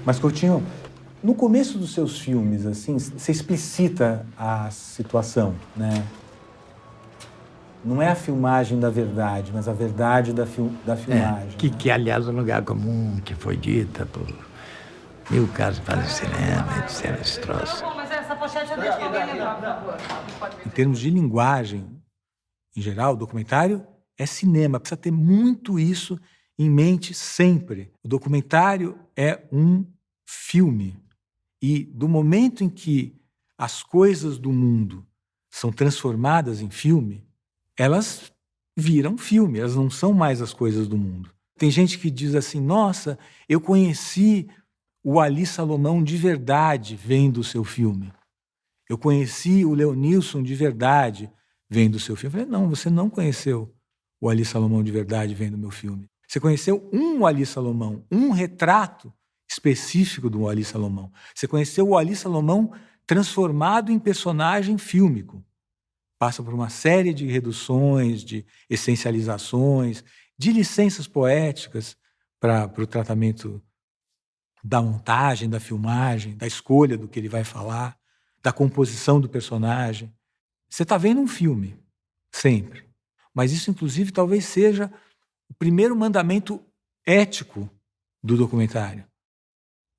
Mas, Coutinho, no começo dos seus filmes, assim, você explicita a situação, né? Não é a filmagem da verdade, mas a verdade da filmagem. Que, aliás, é um lugar comum, que foi dita por mil caras que fazem cinema, etc. Esse troço. Mas essa pochete eu deixo pra alguém levar, por favor. Em termos de linguagem, em geral, o documentário é cinema. Precisa ter muito isso em mente sempre. O documentário é um filme. E do momento em que as coisas do mundo são transformadas em filme, elas viram filme, elas não são mais as coisas do mundo. Tem gente que diz assim, nossa, eu conheci o Ali Salomão de verdade vendo o seu filme. Eu conheci o Leonilson de verdade vendo o seu filme. Eu falei, não, você não conheceu o Ali Salomão de verdade vendo o meu filme. Você conheceu um Ali Salomão, um retrato específico do Ali Salomão. Você conheceu o Ali Salomão transformado em personagem fílmico. Passa por uma série de reduções, de essencializações, de licenças poéticas para o tratamento da montagem, da filmagem, da escolha do que ele vai falar, da composição do personagem. Você está vendo um filme, sempre. Mas isso, inclusive, talvez seja o primeiro mandamento ético do documentário.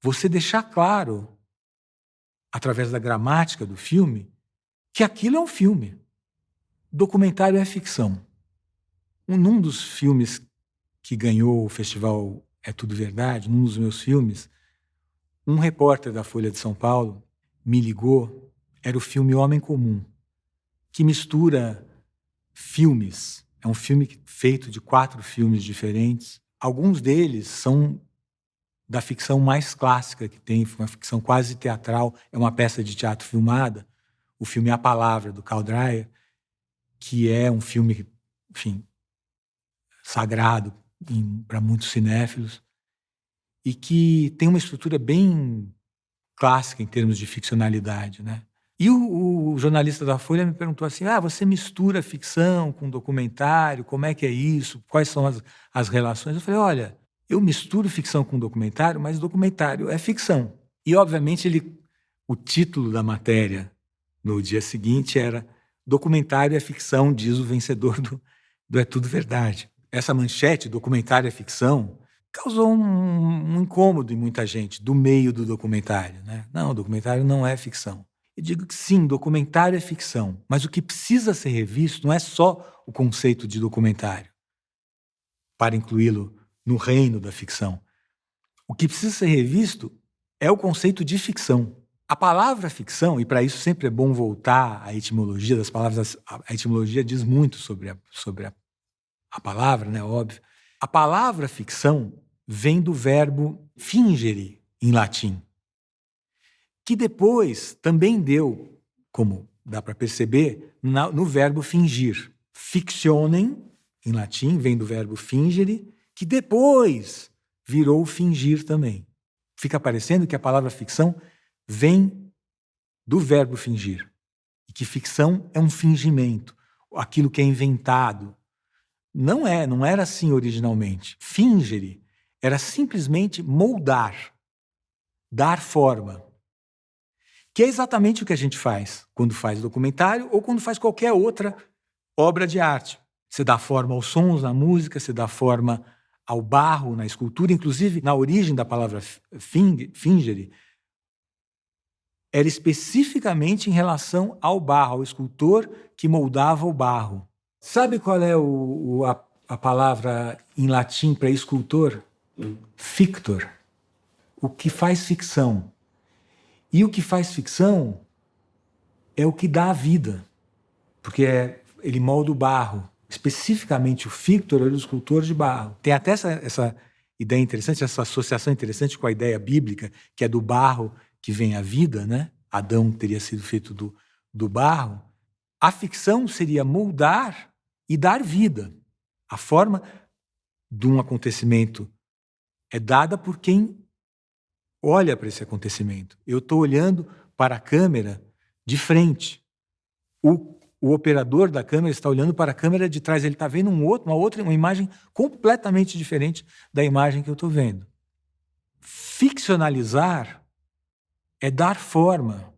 Você deixar claro, através da gramática do filme, que aquilo é um filme. Documentário é ficção. Num dos filmes que ganhou o festival É Tudo Verdade, num dos meus filmes, um repórter da Folha de São Paulo me ligou, era o filme Homem Comum, que mistura filmes. É um filme feito de 4 filmes diferentes. Alguns deles são da ficção mais clássica que tem, uma ficção quase teatral, é uma peça de teatro filmada. O filme A Palavra, do Karl Dreyer, que é um filme, enfim, sagrado para muitos cinéfilos e que tem uma estrutura bem clássica em termos de ficcionalidade, né? E o jornalista da Folha me perguntou assim, você mistura ficção com documentário, como é que é isso? Quais são as relações? Eu falei, olha, eu misturo ficção com documentário, mas documentário é ficção. E, obviamente, o título da matéria no dia seguinte era Documentário é ficção, diz o vencedor do É Tudo Verdade. Essa manchete, documentário é ficção, causou um incômodo em muita gente do meio do documentário, né? Não, documentário não é ficção. Eu digo que sim, documentário é ficção, mas o que precisa ser revisto não é só o conceito de documentário, para incluí-lo no reino da ficção. O que precisa ser revisto é o conceito de ficção. A palavra ficção, e para isso sempre é bom voltar à etimologia das palavras, a etimologia diz muito sobre a palavra, né, óbvio. A palavra ficção vem do verbo fingere, em latim, que depois também deu, como dá para perceber, no verbo fingir. Fictionem, em latim, vem do verbo fingere, que depois virou fingir também. Fica parecendo que a palavra ficção vem do verbo fingir, e que ficção é um fingimento, aquilo que é inventado. Não era assim originalmente. Fingere era simplesmente moldar, dar forma. Que é exatamente o que a gente faz quando faz documentário ou quando faz qualquer outra obra de arte. Você dá forma aos sons na música, você dá forma ao barro na escultura. Inclusive, na origem da palavra fingere, era especificamente em relação ao barro, ao escultor que moldava o barro. Sabe qual é a palavra em latim para escultor? Fictor. O que faz ficção. E o que faz ficção é o que dá a vida, porque ele molda o barro. Especificamente o fictor era o escultor de barro. Tem até essa ideia interessante, essa associação interessante com a ideia bíblica, que é do barro que vem a vida, né? Adão teria sido feito do barro. A ficção seria moldar e dar vida. A forma de um acontecimento é dada por quem olha para esse acontecimento. Eu estou olhando para a câmera de frente. O operador da câmera está olhando para a câmera de trás. Ele está vendo uma imagem completamente diferente da imagem que eu estou vendo. ficcionalizar é dar forma.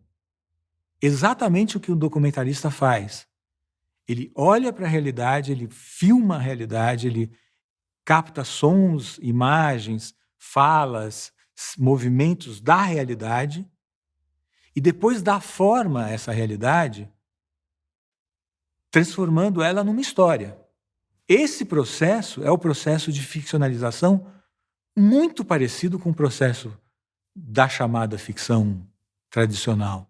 Exatamente o que o documentarista faz. Ele olha para a realidade, ele filma a realidade, ele capta sons, imagens, falas, movimentos da realidade e depois dá forma a essa realidade, transformando ela numa história. Esse processo é o processo de ficcionalização muito parecido com o processo da chamada ficção tradicional.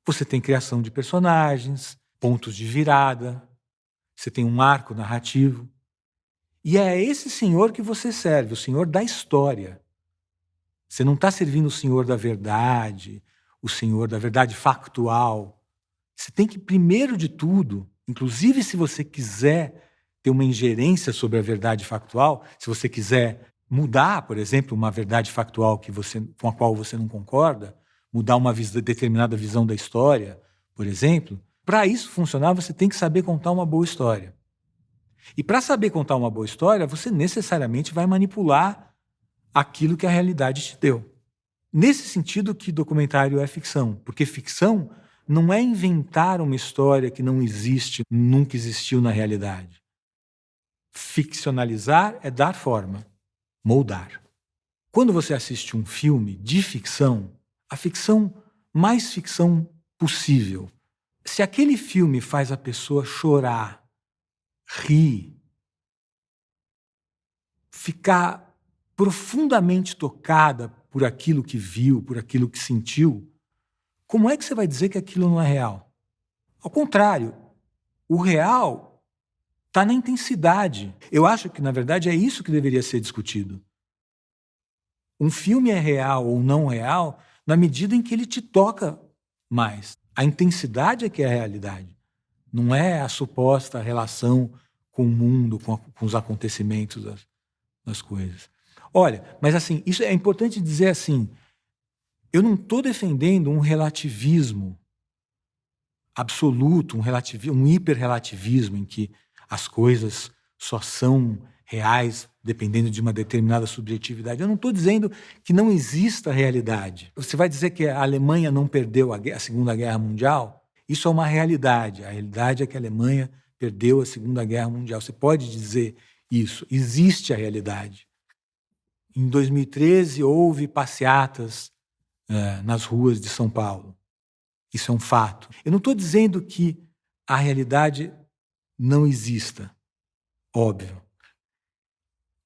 Você tem criação de personagens, pontos de virada, você tem um arco narrativo. E é esse senhor que você serve, o senhor da história. Você não está servindo o senhor da verdade, o senhor da verdade factual. Você tem que, primeiro de tudo, inclusive se você quiser ter uma ingerência sobre a verdade factual, se você quiser mudar, por exemplo, uma verdade factual com a qual você não concorda, mudar uma determinada visão da história, por exemplo, para isso funcionar, você tem que saber contar uma boa história. E para saber contar uma boa história, você necessariamente vai manipular aquilo que a realidade te deu. Nesse sentido que documentário é ficção, porque ficção não é inventar uma história que não existe, nunca existiu na realidade. Ficcionalizar é dar forma, moldar. Quando você assiste um filme de ficção, a ficção mais ficção possível, se aquele filme faz a pessoa chorar, rir, ficar profundamente tocada por aquilo que viu, por aquilo que sentiu, como é que você vai dizer que aquilo não é real? Ao contrário, o real está na intensidade. Eu acho que, na verdade, é isso que deveria ser discutido. Um filme é real ou não real na medida em que ele te toca mais. A intensidade é que é a realidade. Não é a suposta relação com o mundo, com os acontecimentos das coisas. Olha, mas assim, isso é importante dizer assim, eu não estou defendendo um relativismo absoluto, um hiperrelativismo em que as coisas só são reais dependendo de uma determinada subjetividade. Eu não estou dizendo que não exista realidade. Você vai dizer que a Alemanha não perdeu a Segunda Guerra Mundial? Isso é uma realidade. A realidade é que a Alemanha perdeu a Segunda Guerra Mundial. Você pode dizer isso. Existe a realidade. Em 2013, houve passeatas nas ruas de São Paulo. Isso é um fato. Eu não estou dizendo que a realidade não exista. Óbvio.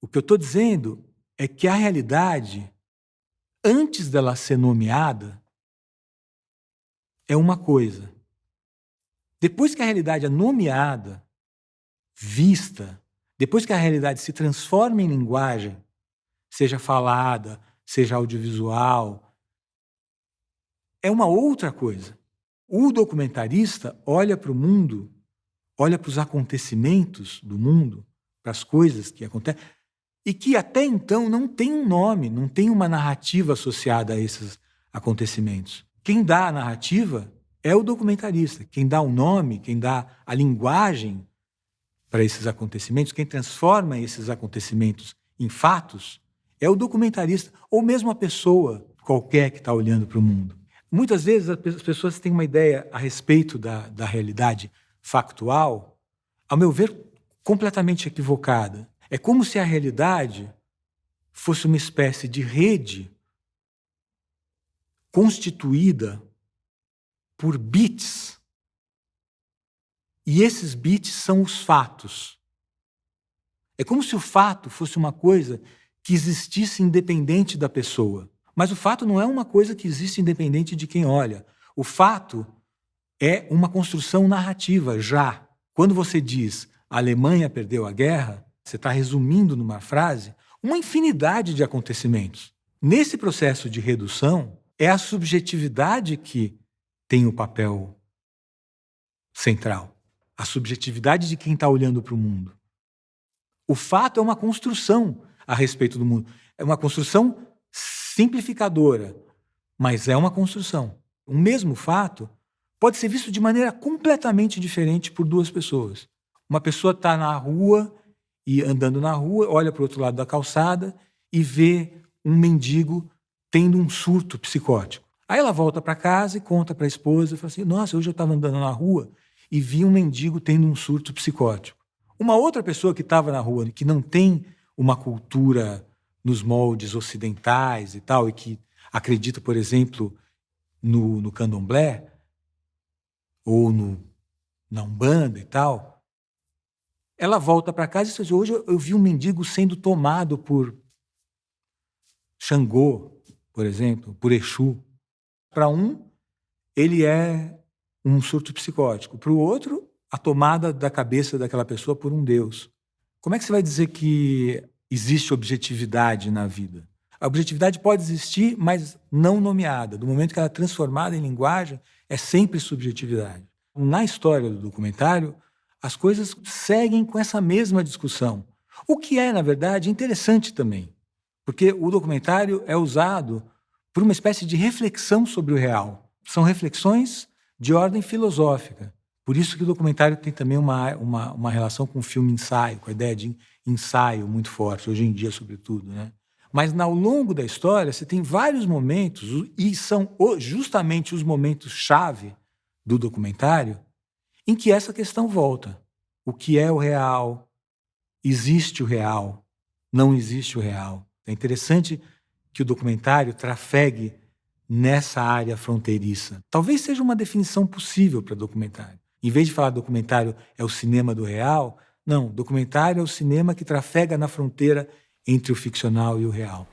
O que eu estou dizendo é que a realidade, antes dela ser nomeada, é uma coisa. Depois que a realidade é nomeada, vista, depois que a realidade se transforma em linguagem, seja falada, seja audiovisual, é uma outra coisa. O documentarista olha para o mundo, olha para os acontecimentos do mundo, para as coisas que acontecem, e que até então não tem um nome, não tem uma narrativa associada a esses acontecimentos. Quem dá a narrativa é o documentarista. Quem dá o nome, quem dá a linguagem para esses acontecimentos, quem transforma esses acontecimentos em fatos, é o documentarista, ou mesmo a pessoa qualquer que está olhando para o mundo. Muitas vezes as pessoas têm uma ideia a respeito da realidade factual, ao meu ver, completamente equivocada. É como se a realidade fosse uma espécie de rede constituída por bits. E esses bits são os fatos. É como se o fato fosse uma coisa que existisse independente da pessoa. Mas o fato não é uma coisa que existe independente de quem olha. O fato é uma construção narrativa, já. Quando você diz a Alemanha perdeu a guerra, você está resumindo numa frase uma infinidade de acontecimentos. Nesse processo de redução, é a subjetividade que tem o papel central. A subjetividade de quem está olhando para o mundo. O fato é uma construção a respeito do mundo. É uma construção simplificadora, mas é uma construção. O mesmo fato pode ser visto de maneira completamente diferente por duas pessoas. Uma pessoa está na rua e andando na rua, olha para o outro lado da calçada e vê um mendigo tendo um surto psicótico. Aí ela volta para casa e conta para a esposa e fala assim: nossa, hoje eu estava andando na rua e vi um mendigo tendo um surto psicótico. Uma outra pessoa que estava na rua, que não tem uma cultura nos moldes ocidentais e tal, e que acredita, por exemplo, no candomblé ou na Umbanda e tal, ela volta para casa e diz: hoje eu vi um mendigo sendo tomado por Xangô, por exemplo, por Exu. Para um, ele é um surto psicótico. Para o outro, a tomada da cabeça daquela pessoa por um Deus. Como é que você vai dizer que existe objetividade na vida? A objetividade pode existir, mas não nomeada. Do momento que ela é transformada em linguagem, é sempre subjetividade. Na história do documentário, as coisas seguem com essa mesma discussão. O que é, na verdade, interessante também, porque o documentário é usado por uma espécie de reflexão sobre o real. São reflexões de ordem filosófica. Por isso que o documentário tem também uma relação com o filme-ensaio, com a ideia de ensaio muito forte, hoje em dia, sobretudo, né? Mas, ao longo da história, você tem vários momentos, e são justamente os momentos-chave do documentário, em que essa questão volta. O que é o real? Existe o real? Não existe o real? É interessante que o documentário trafegue nessa área fronteiriça. Talvez seja uma definição possível para documentário. Em vez de falar documentário é o cinema do real, não, documentário é o cinema que trafega na fronteira entre o ficcional e o real.